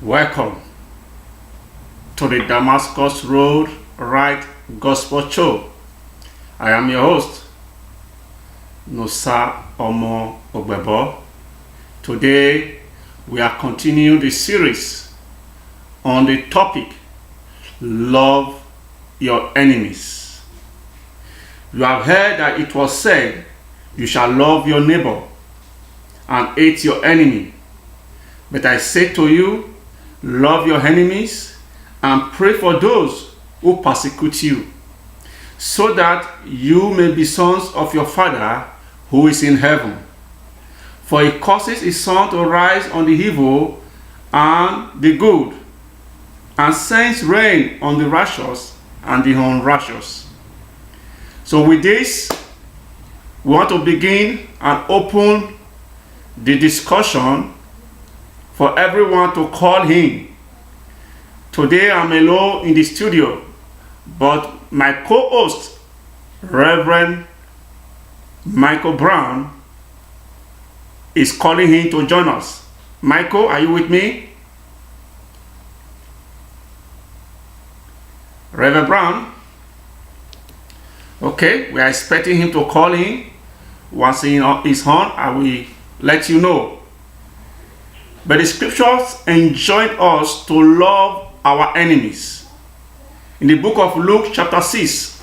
Welcome to the Damascus Road Right Gospel Show. I am your host, Nosa Omo Ogbebo. Today we are continuing the series on the topic Love Your Enemies. You have heard that it was said, you shall love your neighbor and hate your enemy. But I say to you, love your enemies and pray for those who persecute you, so that you may be sons of your Father who is in heaven. For he causes his sun to rise on the evil and the good, and sends rain on the righteous and the unrighteous. So with this, we want to begin and open the discussion for everyone to call in. Today I'm alone in the studio, but my co-host, Reverend Michael Brown, is calling in to join us. Michael, are you with me? Reverend Brown? Okay, we are expecting him to call in. Once he is on, I will let you know. But the scriptures enjoin us to love our enemies. In the book of Luke chapter 6,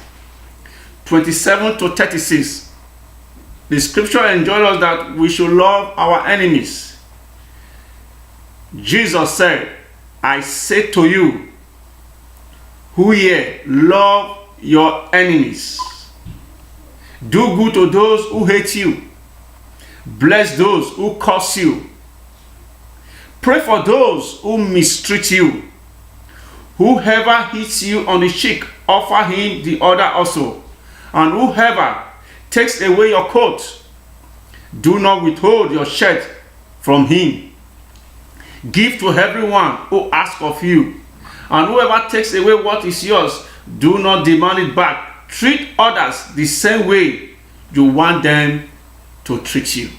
27 to 36, the scripture enjoins us that we should love our enemies. Jesus said, I say to you, who here love your enemies. Do good to those who hate you. Bless those who curse you. Pray for those who mistreat you. Whoever hits you on the cheek, offer him the other also. And whoever takes away your coat, do not withhold your shirt from him. Give to everyone who asks of you. And whoever takes away what is yours, do not demand it back. Treat others the same way you want them to treat you.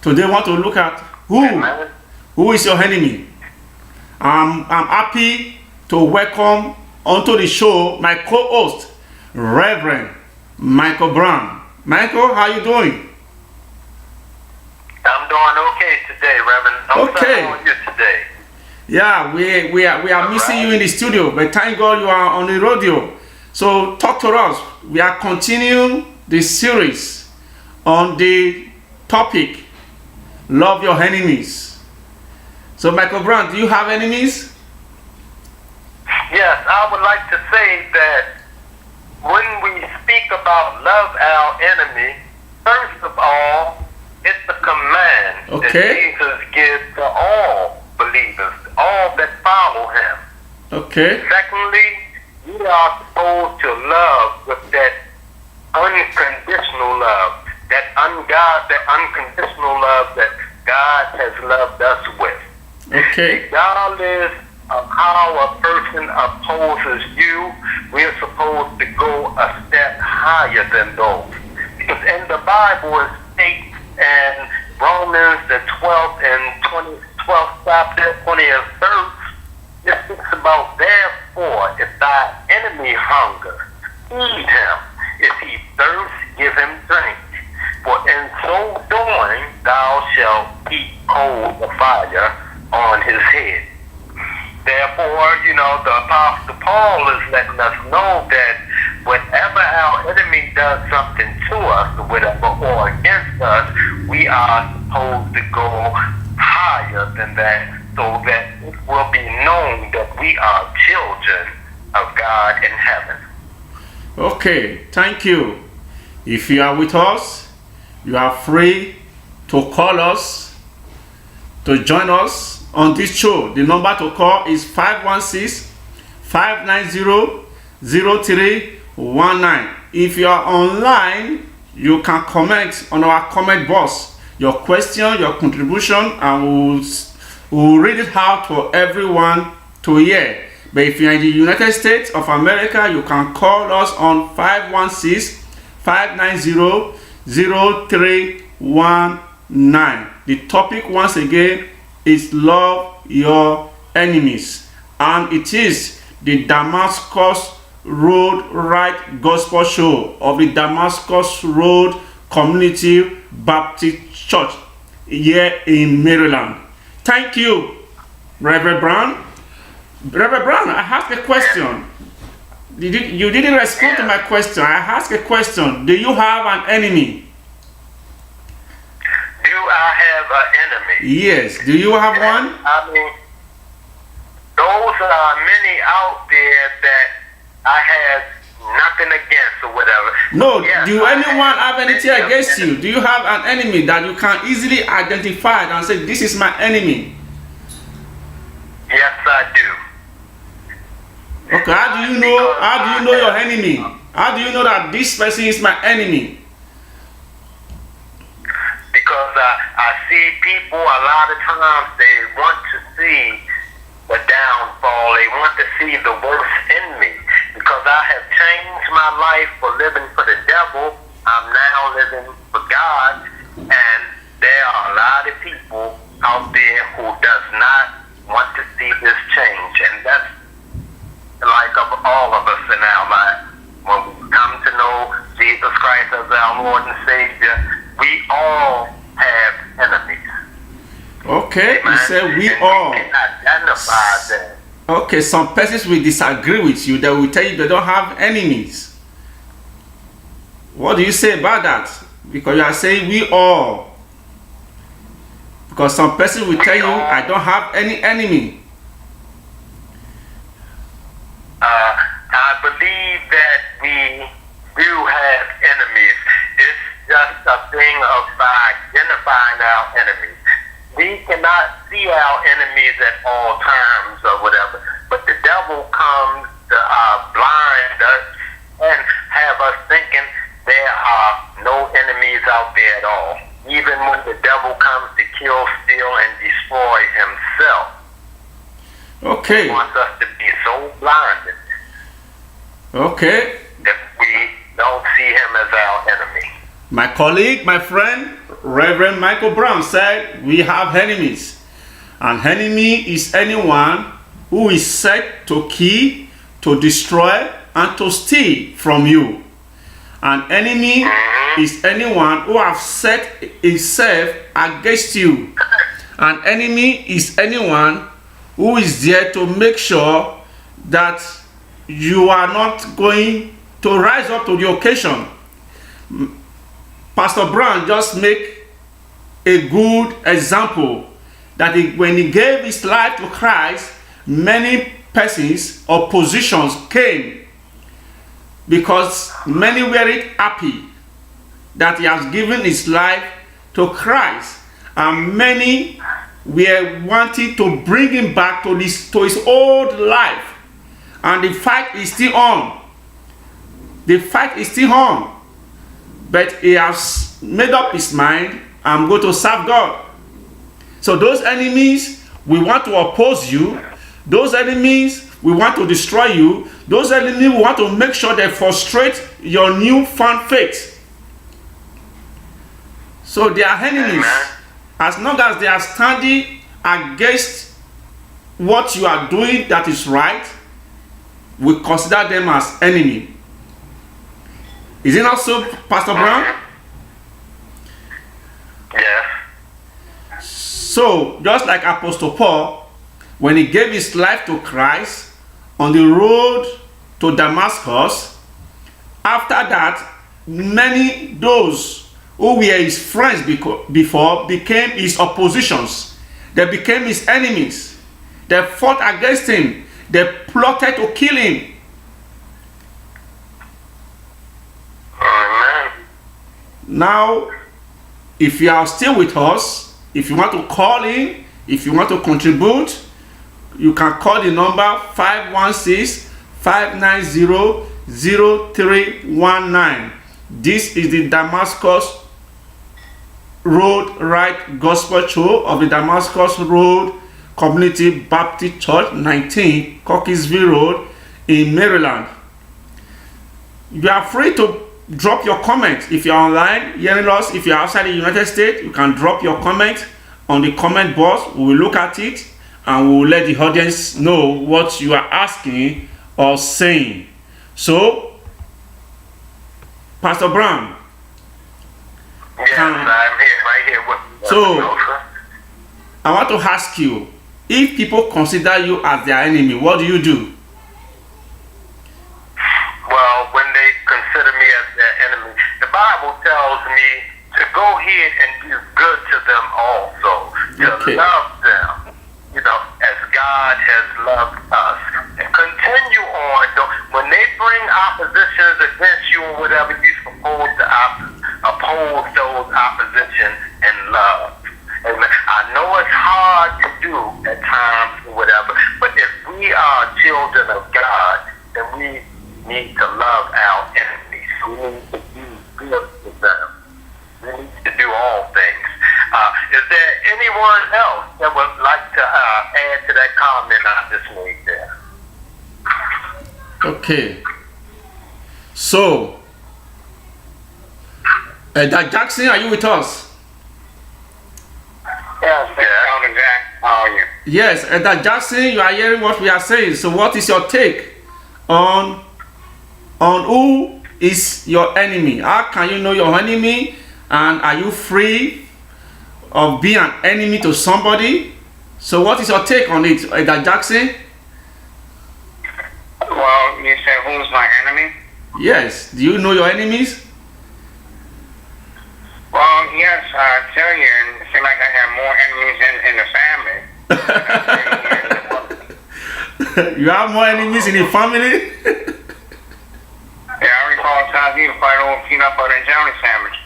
Today I want to look at who is your enemy. I'm happy to welcome onto the show my co-host, Reverend Michael Brown. Michael, how are you doing? I'm doing okay today, Reverend. Okay. How are you today? Yeah, we are missing you in the studio, but thank God you are on the radio. So talk to us. We are continuing the series on the topic Love Your Enemies. So Michael Brown, do you have enemies? Yes, I would like to say that when we speak about love our enemy, first of all, it's a command that Jesus gives to all believers, all that follow him. Okay. Secondly, we are supposed to love with that unconditional love, that unconditional love that God has loved us with. Okay. Regardless of how a person opposes you, we're supposed to go a step higher than those. Because in the Bible it states in Romans the 12th chapter, 20th verse, it speaks about, therefore, if thy enemy hunger, feed him. If he thirst, give him drink. For in so doing, thou shalt heap coals of fire on his head. Therefore, the Apostle Paul is letting us know that whenever our enemy does something to us, whatever, or against us, we are supposed to go higher than that, so that it will be known that we are children of God in heaven. Okay, thank you. If you are with us, you are free to call us, to join us on this show. The number to call is 516-590-0319. If you are online, you can comment on our comment box your question, your contribution, and we'll read it out for everyone to hear. But if you're in the United States of America, you can call us on 516-590-0319. The topic once again is love your enemies. And it is the Damascus Road Right Gospel Show of the Damascus Road Community Baptist Church here in Maryland. Thank you, Reverend Brown. Reverend Brown, I asked a question. You didn't respond to my question. I asked a question. Do you have an enemy? Do I have an enemy? Yes. Do you have one? I mean, those are many out there that I have nothing against or whatever. No. Yes, do anyone have anything many against you? enemies. Do you have an enemy that you can easily identify and say, this is my enemy? Yes, I do. Okay. How do you know? How do you know your enemy? How do you know that this person is my enemy? Because I see people a lot of times, they want to see the downfall. They want to see the worst in me. Because I have changed my life for living for the devil. I'm now living for God. And there are a lot of people out there who does not want to see this change. And that's like of all of us in our life. When we come to know Jesus Christ as our Lord and Savior, we all have enemies. Okay. Amen. You said we And all. we can identify them. Okay, some persons will disagree with you. They will tell you they don't have enemies. What do you say about that? Because you are saying we all. Because some person will tell you, I don't have any enemy. I believe that we do have enemies. It's just a thing of identifying our enemies. We cannot see our enemies at all times or whatever, but the devil comes to blind us and have us thinking there are no enemies out there at all. Even when the devil comes to kill, steal, and destroy himself, Okay. he wants us to be so blinded Okay. that we don't see him as our enemy. My colleague, my friend, Reverend Michael Brown said we have enemies. An enemy is anyone who is set to kill, to destroy, and to steal from you. An enemy is anyone who has set himself against you. An enemy is anyone who is there to make sure that you are not going to rise up to the occasion. Pastor Brown just make a good example that when he gave his life to Christ, many persons or positions came because many were happy that he has given his life to Christ, and many were wanting to bring him back to his old life, and the fight is still on. The fight is still on. But he has made up his mind, I'm going to serve God. So those enemies, we want to oppose you. Those enemies, we want to destroy you. Those enemies, we want to make sure they frustrate your newfound faith. So they are enemies. As long as they are standing against what you are doing that is right, we consider them as enemy. Is it not so, Pastor Brown? Yes. So, just like Apostle Paul, when he gave his life to Christ on the road to Damascus, after that, many those who were his friends before became his oppositions. They became his enemies. They fought against him. They plotted to kill him. Amen. Now, if you are still with us, if you want to call in, if you want to contribute, you can call the number 516-590-0319. This is the Damascus Road Right Gospel Show of the Damascus Road Community Baptist Church, 19 Cockeysville Road in Maryland. You are free to drop your comment. If you're online hearing us, if you're outside the United States, you can drop your comment on the comment box. We will look at it and we will let the audience know what you are asking or saying. So, Pastor Brown. Yes, I'm here, right here with you. So, I want to ask you, if people consider you as their enemy, what do you do? Well, when they consider me as their enemy, the Bible tells me to go ahead and do good to them also, to love them, as God has loved us. And continue on. When they bring oppositions against you or whatever, you're supposed to oppose those opposition in love. Amen. I know it's hard to do at times or whatever, but if we are children of God, then we need to love our enemies. We need to do good to them. We need to do all things. Is there anyone else that would like to add to that comment I just made there? Okay. So, Dr. Jackson, are you with us? Yes, Elder Jack, how are you? Yes, Dr. Jackson, you are hearing what we are saying. So, what is your take on who is your enemy? How can you know your enemy? And are you free of being an enemy to somebody? So, what is your take on it, Dr. Jackson? Well, you said who's my enemy? Yes. Do you know your enemies? Well, yes, I tell you, and it seems like I have more enemies in the family. You have more enemies in the family? Yeah, I recall times you fight over peanut butter and jelly sandwich.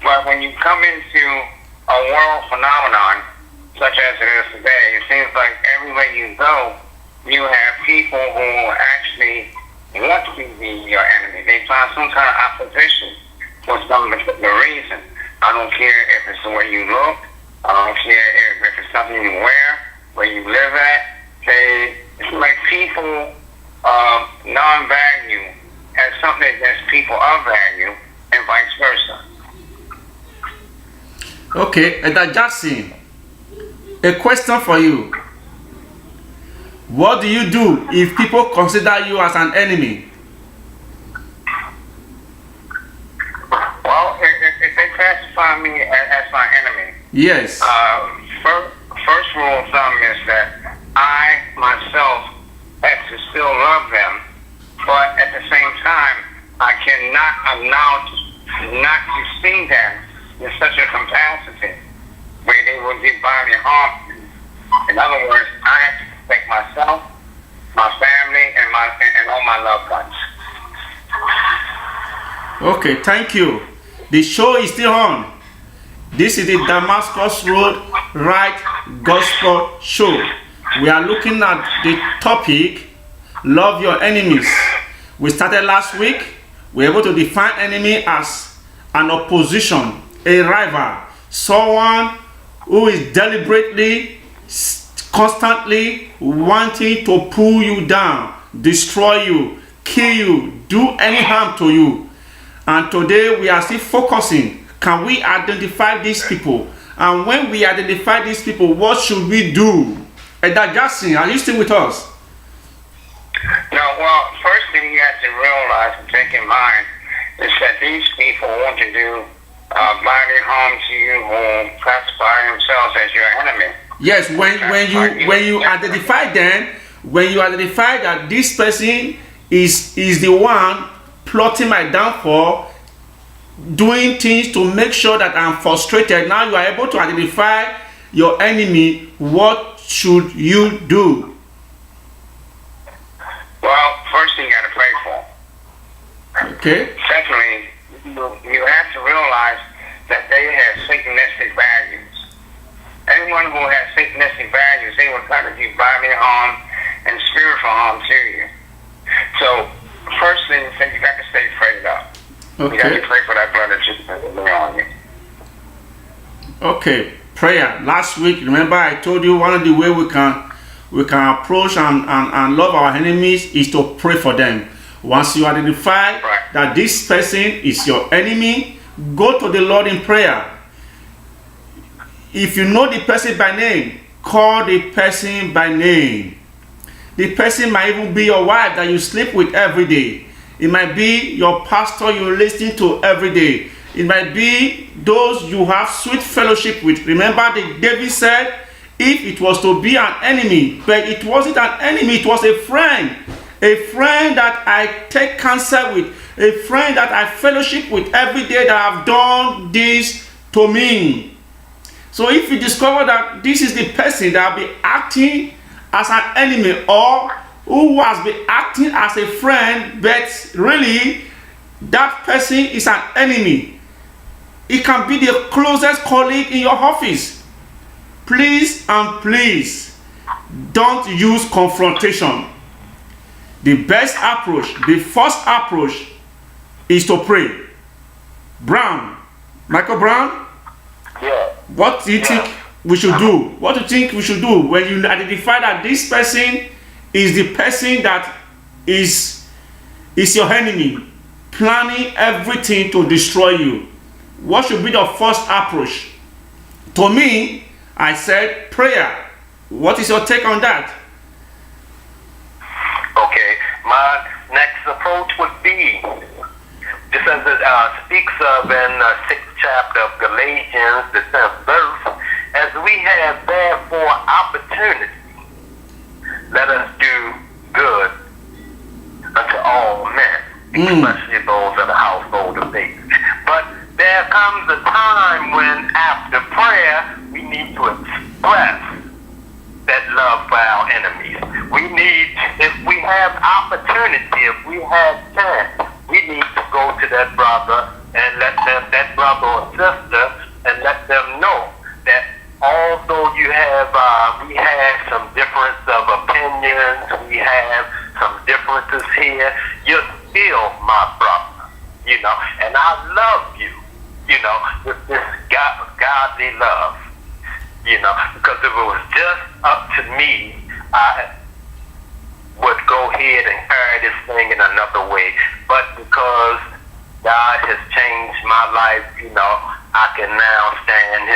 But when you come into a world phenomenon, such as it is today, it seems like everywhere you go, you have people who actually want to be your enemy. They find some kind of opposition for some particular reason. I don't care if it's the way you look. I don't care if it's something you wear, where you live at. It's like people non-value as something against people of value, and vice versa. Okay, Dr. Jackson, a question for you. What do you do if people consider you as an enemy? Well, if they classify me as my enemy, Yes. First rule of thumb is that I myself have to still love them, but at the same time, I cannot allow not to see them in such a capacity where they will do bodily harm. In other words, I have to protect myself, my family, and all my loved ones. Okay, thank you. The show is still on. This is the Damascus Road Right Gospel Show. We are looking at the topic, love your enemies. We started last week. We were able to define enemy as an opposition, a rival, someone who is deliberately, constantly wanting to pull you down, destroy you, kill you, do any harm to you. And today we are still focusing, can we identify these people? And when we identify these people, what should we do? Dr. Jackson, are you still with us? No, well, first thing you have to realize and take in mind is that these people want to do bodily harm to you who classify themselves as your enemy. Yes, when you identify them, when you identify that this person is the one plotting my downfall, doing things to make sure that I'm frustrated, now you are able to identify your enemy. What should you do? Well, first thing you got to pray for. Okay. Secondly, you have to realize that they have Satanistic values. Anyone who has Satanistic values, they will try to do bodily harm and spiritual harm to you. So, first thing is you got to stay prayed up. Okay. You got to pray for that blood of Jesus to lay on you. Okay, prayer. Last week, remember I told you one of the way we can approach and love our enemies is to pray for them. Once you identify that this person is your enemy, go to the Lord in prayer. if you know the person by name, call the person by name. The person might even be your wife that you sleep with every day. It might be your pastor you listen to every day. It might be those you have sweet fellowship with. Remember that David said, if it was to be an enemy, but it wasn't an enemy, it was a friend that I take counsel with, a friend that I fellowship with every day that have done this to me. So if you discover that this is the person that will be acting as an enemy, or who has been acting as a friend, but really that person is an enemy, it can be the closest colleague in your office. Please and please don't use confrontation. The best approach, the first approach, is to pray. Michael Brown, Yeah. what do you think we should do? What do you think we should do when you identify that this person is the person that is your enemy, planning everything to destroy you? What should be the first approach? To me, I said prayer. What is your take on that? Okay, my next approach would be, just as it speaks of in the 6th chapter of Galatians, the 10th verse, as we have therefore opportunity, let us do good unto all men, especially those of the household of faith. But there comes a time when after prayer, we need to express that love for our enemies. We need, if we have opportunity, if we have chance, we need to go to that brother and let them, that brother or sister, and let them know that although you have, we have some difference of opinions, we have some differences here, you're still my brother, you know, and I love you, you know, with this godly love, you know, because if it was just up to me, I would go ahead and carry this thing in another way, but because God has changed my life, you know, I can now stand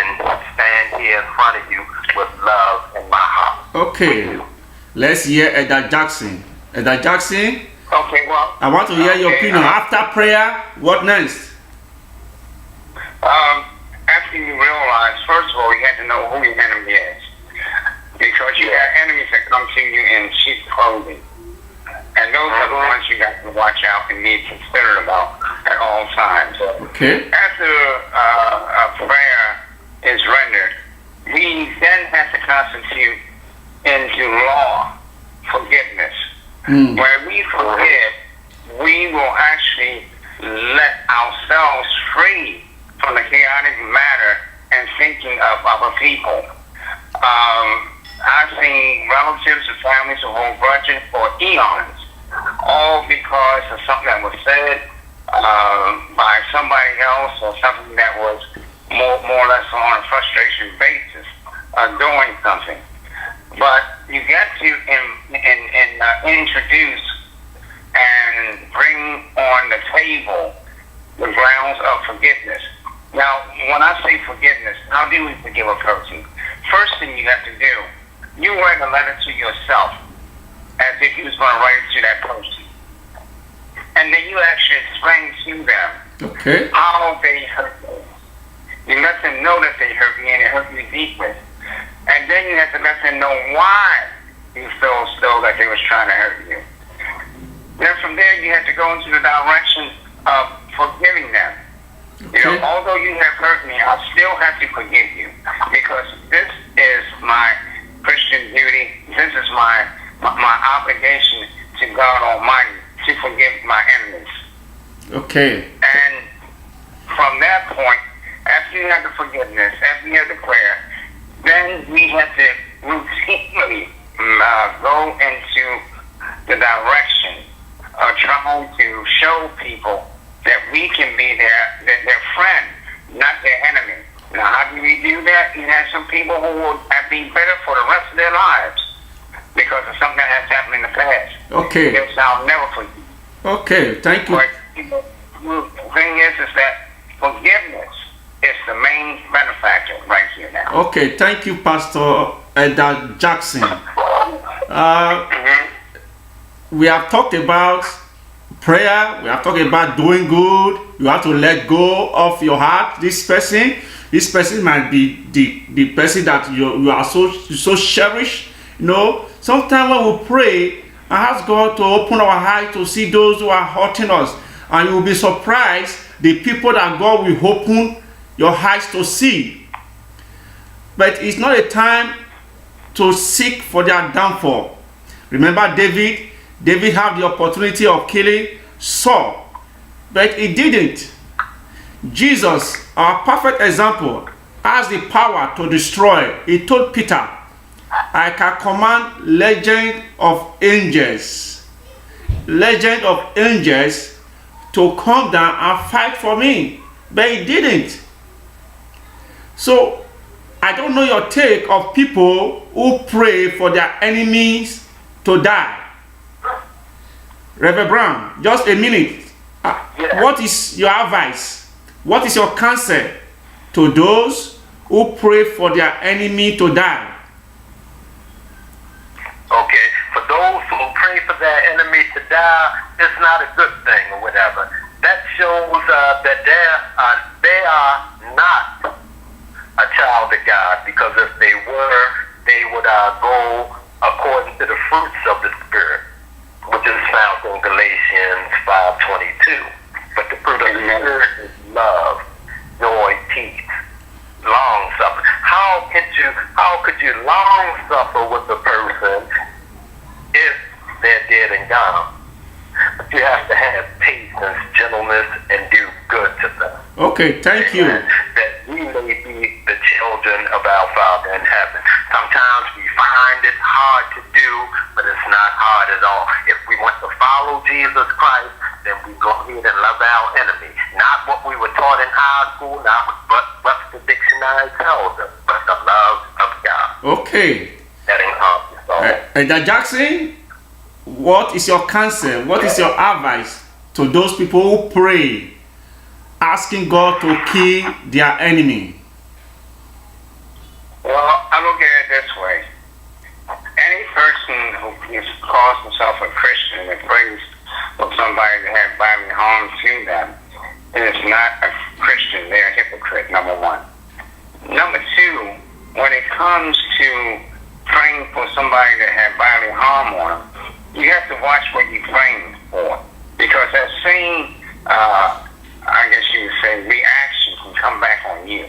here in front of you with love in my heart. Okay, let's hear Edda Jackson. Edda Jackson, Okay, well, I want to hear your opinion. After prayer, what next? After you realize, first of all, you have to know who your enemy is. Because you have enemies that come to you in sheep's clothing. And those are the ones you got to watch out and be considerate about at all times. Okay. After a prayer is rendered, we then have to constitute into law forgiveness. Where we forgive, we will actually let ourselves free from the chaotic matter and thinking of other people. I've seen relatives and families who hold grudges for eons, all because of something that was said by somebody else or something that was more or less on a frustration basis doing something. But you get to introduce and bring on the table the grounds of forgiveness. Now, when I say forgiveness, how do we forgive a person? First thing you have to do, you write a letter to yourself as if you was going to write it to that person. And then you actually explain to them how they hurt you. You let them know that they hurt you and it hurt you deeply. And then you have to let them know why you feel as though that they was trying to hurt you. Then from there you have to go into the direction of forgiving them. You know, although you have hurt me, I still have to forgive you because this is my Christian duty. This is my obligation to God Almighty to forgive my enemies. Okay. And from that point, after you have the forgiveness, after you have the prayer, then we have to routinely go into the direction of trying to show people that we can be their friend, not their enemy. Now, how do we do that? You have some people who will be better for the rest of their lives because of something that has happened in the past. Okay. Yes, I'll never forgive. Okay, thank you. But the thing is that forgiveness is the main benefactor right here now. Okay, thank you, Pastor Elder Jackson. We have talked about prayer. We have talked about doing good. You have to let go of your heart. This person might be the person that you are so cherished. You know, sometimes when we pray, I ask God to open our eyes to see those who are hurting us, and you will be surprised the people that God will open your eyes to see. But it's not a time to seek for their downfall. Remember David had the opportunity of killing Saul, but he didn't. Jesus, our perfect example, has the power to destroy. He told Peter, I can command legion of angels to come down and fight for me, but he didn't. So I don't know your take of people who pray for their enemies to die. Reverend Brown, just a minute. What is your advice? What is your counsel to those who pray for their enemy to die? Okay, for those who pray for their enemy to die, it's not a good thing or whatever. That shows that they are not a child of God, because if they were, they would go according to the fruits of the Spirit, which is found in Galatians 5:22. But the fruit of the Spirit is love, joy, peace, long suffering. How could you long suffer with a person if they're dead and gone? But you have to have patience, gentleness, and do good to them. Okay, thank you. That we may be the children of our Father in heaven. Sometimes we find it hard to do, but it's not hard at all. If we want to follow Jesus Christ, then we go ahead and love our enemy. Not what we were taught in high school, not what the dictionary tells us, but the love of God. Okay. That encompasses all. Elder Jackson, what is your counsel? What is your advice to those people who pray, asking God to kill their enemy? Well, I look at it this way. Any person who calls himself a Christian and prays for somebody to have bodily harm to them is not a Christian. They're a hypocrite, number one. Number two, when it comes to praying for somebody to have bodily harm on them, you have to watch what you're praying for, because that same, I guess you would say, reaction can come back on you.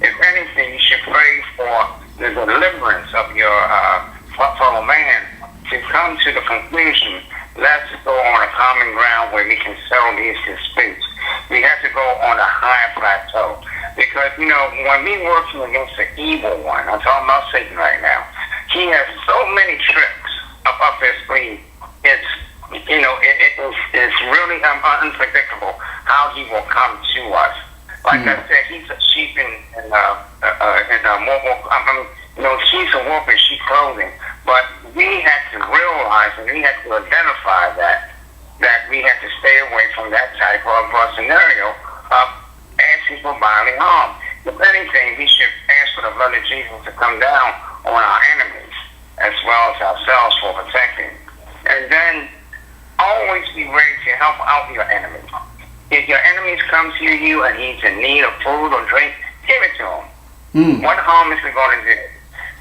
If anything, you should pray for the deliverance of your fellow man to come to the conclusion, let's go on a common ground where we can settle these disputes. We have to go on a higher plateau, because, you know, when we're working against the evil one, I'm talking about Satan right now, he has so many tricks up his sleeve. It's, you know, it's really unpredictable how he will come to us. Like I said, he's a sheep in she's a wolf in sheep clothing. But we have to realize, and we have to identify that we have to stay away from that type of scenario of asking for bodily harm. If anything, we should ask for the blood of Jesus to come down on our enemies as well as ourselves for protecting. And then always be ready to help out your enemies. If your enemies come to you and he's in need of food or drink, give it to him. What harm is it going to do?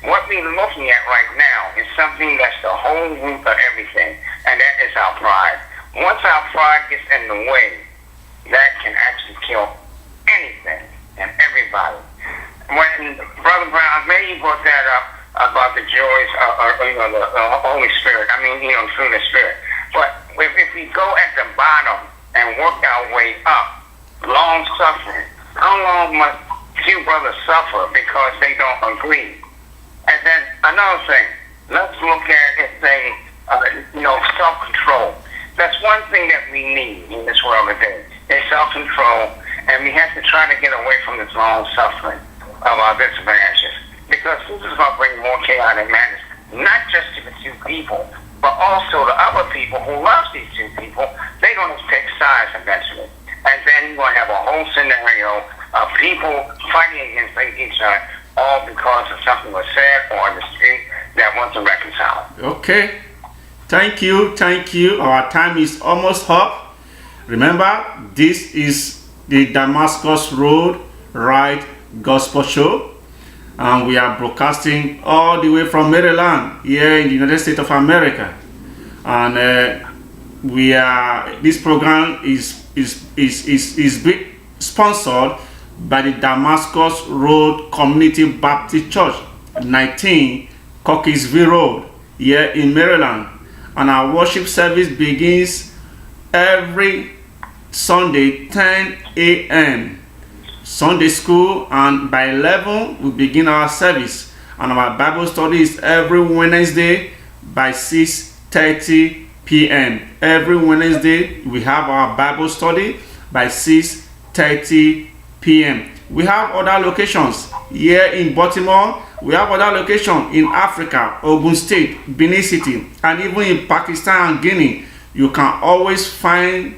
What we're looking at right now is something that's the whole root of everything, and that is our pride. Once our pride gets in the way, that can actually kill anything and everybody. When Brother Brown, maybe you brought that up about the joys the Holy Spirit, through the Spirit. But if we go at the bottom and work our way up, long suffering, how long must few brothers suffer because they don't agree? And then another thing, let's look at it saying, self-control. That's one thing that we need in this world today, is self-control, and we have to try to get away from this long suffering of our disadvantages, because this is going to bring more chaos and madness, not just to the two people, but also the other people who love these two people. They're going to take sides eventually, and then you're going to have a whole scenario of people fighting against each other all because of something was said or on the street that wasn't reconciled. Okay. Thank you. Thank you. Our time is almost up. Remember, this is the Damascus Road Right Gospel Show. And we are broadcasting all the way from Maryland, here in the United States of America. And this program is being sponsored by the Damascus Road Community Baptist Church, 19 Cockeysville Road, here in Maryland. And our worship service begins every Sunday, 10 a.m. Sunday school, and by 11 we begin our service. And our Bible study is every Wednesday by 6:30 p.m. Every Wednesday we have our Bible study by 6:30 p.m. We have other locations here in Baltimore. We have other locations in Africa, Ogun State, Benin City, and even in Pakistan and Guinea. You can always find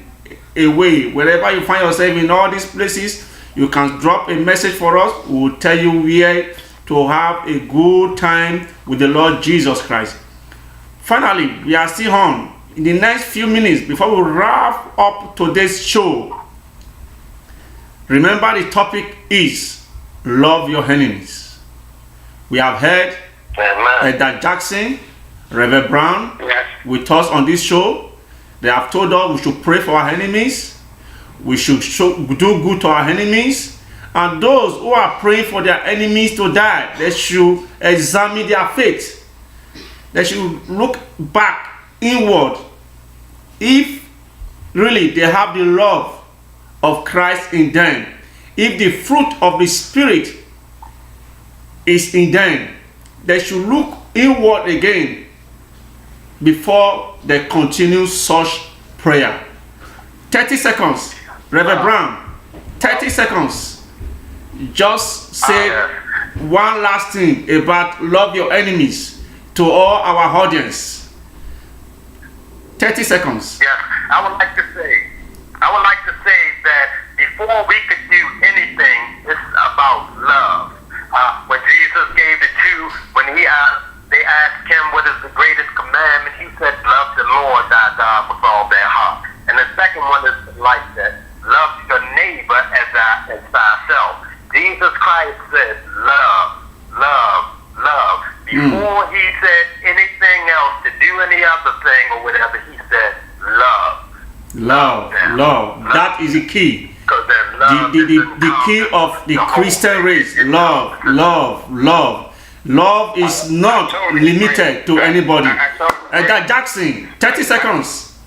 a way. Wherever you find yourself in all these places, you can drop a message for us. We will tell you where to have a good time with the Lord Jesus Christ. Finally, we are still on. In the next few minutes, before we wrap up today's show, remember the topic is love your enemies. We have heard Elder Jackson, Reverend Brown, with us on this show. They have told us we should pray for our enemies. We should do good to our enemies. And those who are praying for their enemies to die, they should examine their faith. They should look back inward. If really they have the love of Christ in them, if the fruit of the Spirit is in them, they should look inward again before they continue such prayer. 30 seconds. Reverend Brown, 30 seconds. Just say one last thing about love your enemies to all our audience. 30 seconds. Yes, I would like to say that before we could do anything, it's about love. When Jesus gave the two, when they asked him what is the greatest commandment, he said, love the Lord thy God with all their heart. And the second one is like that, love your neighbor as thyself. Jesus Christ said, love, love, love. Before he said anything else, to do any other thing or whatever, he said, love. Love. That is the key. The key of the Christian race. Love. Love is not limited to anybody. Elder Jackson, 30 seconds.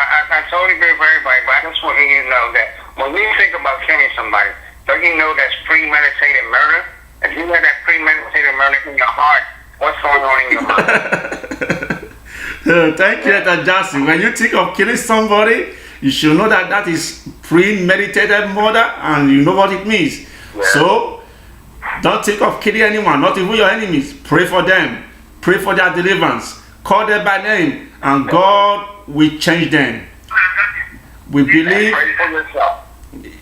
I totally agree with everybody, but I just want you to know that when we think about killing somebody, don't you know that's premeditated murder? If you have that premeditated murder in your heart, what's going on in your mind? Thank you, Elder Jackson. When you think of killing somebody, you should know that that is premeditated murder, and you know what it means. Yeah. So, don't think of killing anyone, not even your enemies. Pray for them. Pray for their deliverance. Call them by name, and God will change them. We believe.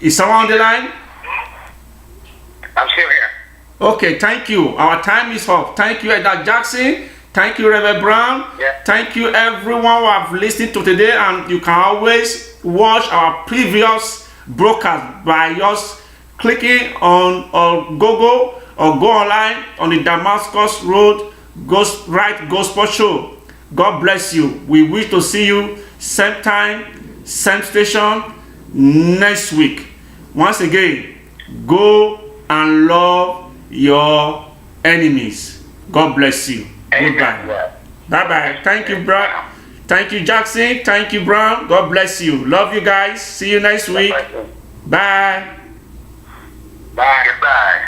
Is someone on the line? I'm still here. Okay, thank you. Our time is up. Thank you, Elder Jackson. Thank you, Reverend Brown. Yeah. Thank you, everyone who have listened to today. And you can always watch our previous broadcast by just clicking on Google or go online on the Damascus Road Right Gospel Show. God bless you. We wish to see you same time, same station next week. Once again, go and love your enemies. God bless you. Goodbye. Bye-bye. Thank you, bro. Thank you, Jackson. Thank you, Brown. God bless you. Love you guys. See you next week. Bye. Bye. Goodbye.